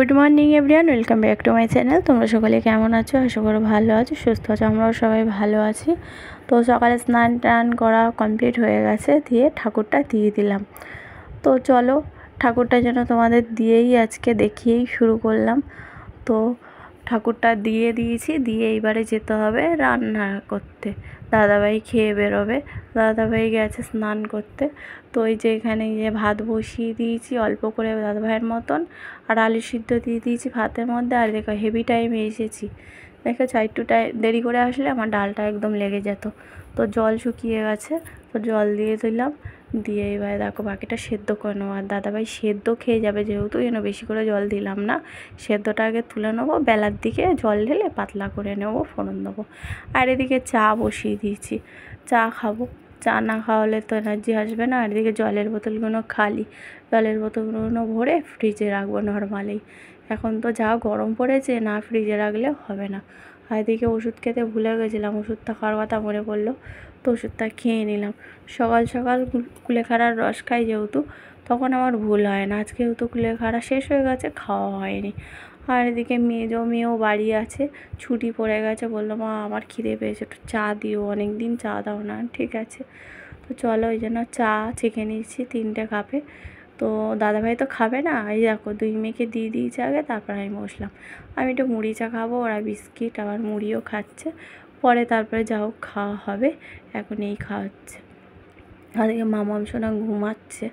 Good morning everyone, welcome back to my channel. তোমরা সকলে কেমন আছো? আশা করি ভালো আছো, সুস্থ আছো। আমরাও সবাই ভালো আছি। তো সকালে স্নান টান করা কমপ্লিট হয়ে গেছে, দিয়ে ঠাকুরটা দিয়ে দিলাম। তো চলো ঠাকুরটা যেন তোমাদের দিয়েই আজকে দেখিয়েই শুরু করলাম। তো ঠাকুরটা দিয়ে দিয়েছি, দিয়ে এইবারে যেতে হবে রান্না করতে। দাদাভাই খেয়ে বেরোবে, দাদাভাই গেছে স্নান করতে। তো এই যে এখানে যে ভাত বসিয়ে দিয়েছি অল্প করে দাদাভাইয়ের মতন, আর আলু সিদ্ধ দিয়ে দিয়েছি ভাতের মধ্যে। আর দেখো হেভি টাইমে এসেছি, দেখেছো একটু দেরি করে আসলে আমার ডালটা একদম লেগে যেত। তো জল শুকিয়ে গেছে, তো জল দিয়ে দিলাম, দিয়ে এবার দেখো বাকিটা সেদ্ধ করে নেবো। আর দাদাভাই সেদ্ধ খেয়ে যাবে যেহেতু, যেন বেশি করে জল দিলাম না। সেদ্ধটা আগে তুলে নেবো, বেলার দিকে জল ঢেলে পাতলা করে নেবো, ফোড়ন দেবো। আর এদিকে চা বসিয়ে দিয়েছি, চা খাবো। চা না খাওয়ালে তো এনার্জি আসবে না। আর এদিকে জলের বোতলগুলো খালি, জলের বোতলগুলো ভরে ফ্রিজে রাখবো নর্মালি। এখন তো যা গরম পড়েছে, না ফ্রিজে রাখলে হবে না। আর এদিকে ওষুধ খেতে ভুলে গেছিলাম, ওষুধটা খাওয়ার কথা মনে পড়লো, তো ওষুধটা খেয়ে নিলাম। সকাল সকাল কুলেখাড়ার রস খাই যেহেতু, তখন আমার ভুল হয় না। আজকে যেহেতু কুলেখাড়া শেষ হয়ে গেছে, খাওয়া হয়নি। আর এদিকে মেয়েও বাড়ি আছে, ছুটি পড়ে গেছে। বললো মা আমার খিদে পেয়েছে, একটু চা দিও, অনেক দিন চা দাও না। ঠিক আছে, তো চলো ওই জন্য চা চেখে নিচ্ছি 3টে কাপে। তো দাদাভাই তো খাবে না, এই দেখো 2 মেয়েকে দিয়ে দিয়েছে আগে, তারপর আমি বসলাম। আমি একটু মুড়ি চা খাবো, ওরা বিস্কিট আবার মুড়িও খাচ্ছে, পরে তারপরে যা হোক খাওয়া হবে। এখন এই খাওয়া হচ্ছে। ওদিকে মামাম সোনা ঘুমাচ্ছে।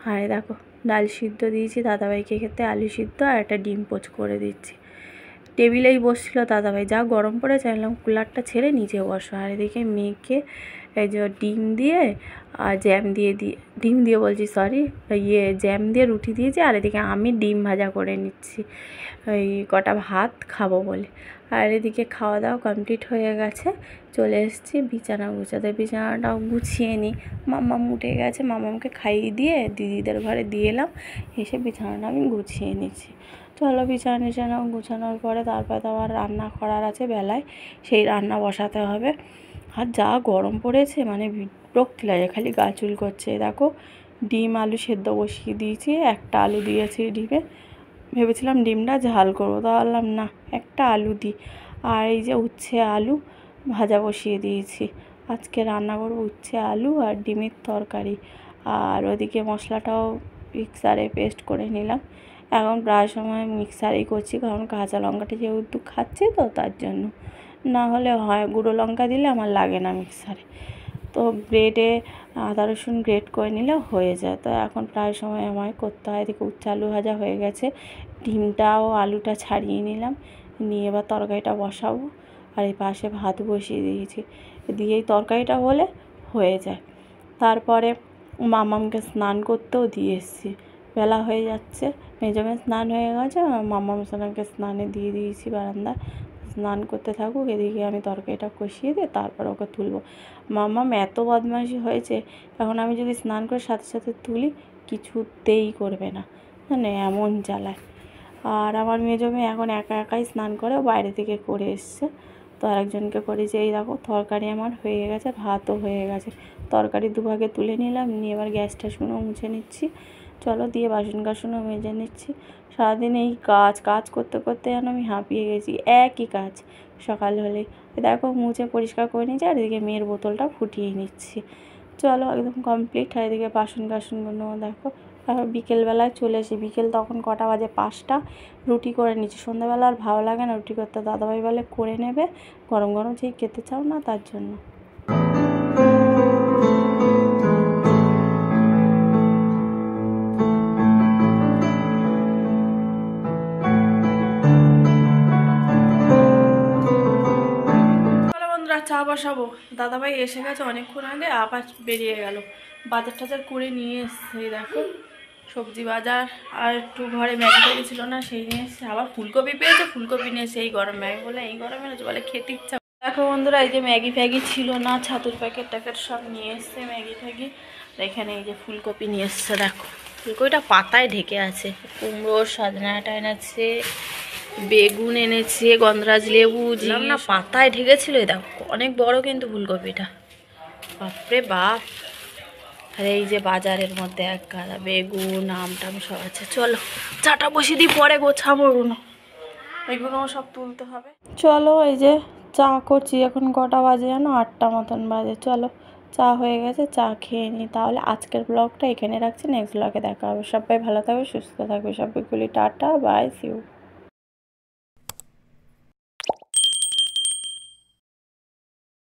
আর দেখো ডাল সিদ্ধ দিয়েছি দাদাভাইকে খেতে, আলু সিদ্ধ আর একটা ডিম পোচ করে দিচ্ছি। টেবিলেই বসছিল দাদাভাই, যা গরম পড়েছে বললাম কুলারটা ছেড়ে নিচে বসো। আর এদিকে মেয়েকে এই যে ডিম দিয়ে আর জ্যাম দিয়ে ডিম দিয়ে বলছি সরি, জ্যাম দিয়ে রুটি দিয়েছি। আর এদিকে আমি ডিম ভাজা করে নিচ্ছি, এই কটা ভাত খাবো বলে। আর এদিকে খাওয়া দাওয়া কমপ্লিট হয়ে গেছে, চলে এসেছি বিছানা গুছাতে। বিছানাটাও গুছিয়ে নিই, মাম্মাম উঠে গেছে, মাম্মামকে খাইয়ে দিয়ে দিদিদের ঘরে দিয়ে এলাম। এসে বিছানাটা আমি গুছিয়ে নিচ্ছি। চলো বিছানা গুছানোর পরে তারপরে তো আবার রান্না করার আছে বেলায়, সেই রান্না বসাতে হবে। আর যা গরম পড়েছে মানে বিরক্তি লাগে, খালি গা চুল করছে। দেখো ডিম আলু সেদ্ধ বসিয়ে দিয়েছি, একটা আলু দিয়েছি ডিমে। ভেবেছিলাম ডিমটা ঝাল করবো, তা বললাম না একটা আলু দিই। আর এই যে উচ্ছে আলু ভাজা বসিয়ে দিয়েছি, আজকে রান্না করবো উচ্ছে আলু আর ডিমের তরকারি। আর ওদিকে মশলাটাও মিক্সারে পেস্ট করে নিলাম। এখন প্রায় সময় মিক্সারেই করছি, কারণ কাঁচা লঙ্কাটা যেহেতু খাচ্ছি তো তার জন্য। না হলে হয় গুঁড়ো লঙ্কা দিলে আমার লাগে না মিক্সারে। তো ব্রেডে আদা রসুন গ্রেট করে নিলে হয়ে যায়। তো এখন প্রায় সময় আমায় করতে হয়। এদিকে উচ্ছে আলু ভাজা হয়ে গেছে, ডিমটাও আলুটা ছাড়িয়ে নিলাম, নিয়ে এবার তরকারিটা বসাবো। আর এই পাশে ভাত বসিয়ে দিয়েছি, দিয়েই তরকারিটা হলে হয়ে যায়। তারপরে মামামকে স্নান করতেও দিয়ে এসেছি, বেলা হয়ে যাচ্ছে। মেজমে স্নান হয়ে গেছে, মামাম সোনাকে স্নানে দিয়ে দিয়েছি বারান্দায়, স্নান করতে থাকুক। এদিকে আমি তরকারিটা কষিয়ে দিয়ে তারপর ওকে তুলবো। মামাম এত বদমাইশি হয়েছে, এখন আমি যদি স্নান করে সাথে সাথে তুলি কিছুতেই করবে না, মানে এমন জ্বালায়। আর আমার মেজমে এখন একা একাই স্নান করে, বাইরে থেকে করে এসছে। তো আরেকজনকে করেছি। এই দেখো তরকারি আমার হয়ে গেছে, ভাতও হয়ে গেছে। তরকারি দুভাগে তুলে নিলাম, নিয়ে এবার গ্যাসটা মুছে নিচ্ছি। চলো দিয়ে বাসনও মেজে নিচ্ছি। সারাদিন এই কাজ করতে করতে যেন আমি হাঁপিয়ে গেছি, একই কাজ সকাল হলেই। দেখো মুছে পরিষ্কার করে নিচ্ছি, আর এদিকে মেয়ের বোতলটা ফুটিয়ে নিচ্ছি। চলো একদম কমপ্লিট। আর এদিকে বাসনগুলো দেখো। তারপর বিকেলবেলায় চলে এসি, বিকেল তখন কটা বাজে 5টা। রুটি করে নিচ্ছি, সন্ধ্যাবেলা আর ভালো লাগে না রুটি করতে, দাদাভাই বলে করে নেবে, গরম গরম সেই খেতে চাও না তার জন্য। চা বসাবো, দাদাভাই এসে গেছে অনেকক্ষণ আগে, আবার বেরিয়ে গেল। বাজার টাজার করে নিয়ে এসছে, দেখো সবজি বাজার। আর একটু ঘরে ম্যাগি ছিল না, সেই নিয়ে এসছে। আবার ফুলকপি পেয়েছে, ফুলকপি নিয়ে এসে এই গরম ম্যাগি বলে, এই গরমে বলে খেতে ইচ্ছা। দেখো বন্ধুরা, এই যে ম্যাগি ফ্যাগি ছিল না, ছাতুর প্যাকেট ট্যাকেট সব নিয়ে এসছে ম্যাগি ফ্যাগি। এখানে এই যে ফুলকপি নিয়ে এসছে, দেখো ফুলকপিটা পাতায় ঢেকে আছে। কুমড়ো সজনা ডাঁটা এনেছে, বেগুন এনেছে, গন্ধরাজ লেবু না পাতায় ঢেকেছিল। দেখো অনেক বড় কিন্তু ফুলকপিটা, বাপরে বাপ। আর এই যে বাজারের মধ্যে এক গাদা বেগুন আম টাম সব আছে। চলো চাটা বসিয়ে দিই, পরে গোছাবো এগুলো সব তুলতে হবে। চলো এই যে চা করছি, এখন কটা বাজে জানো, 8টা মতন বাজে। চলো চা হয়ে গেছে, চা খেয়ে নিই। তাহলে আজকের ব্লগটা এখানে রাখছি, নেক্সট ব্লগে দেখা হবে। সবাই ভালো থাকবে, সুস্থ থাকবে, সবাইগুলি টাটা, বাই, সি ইউ।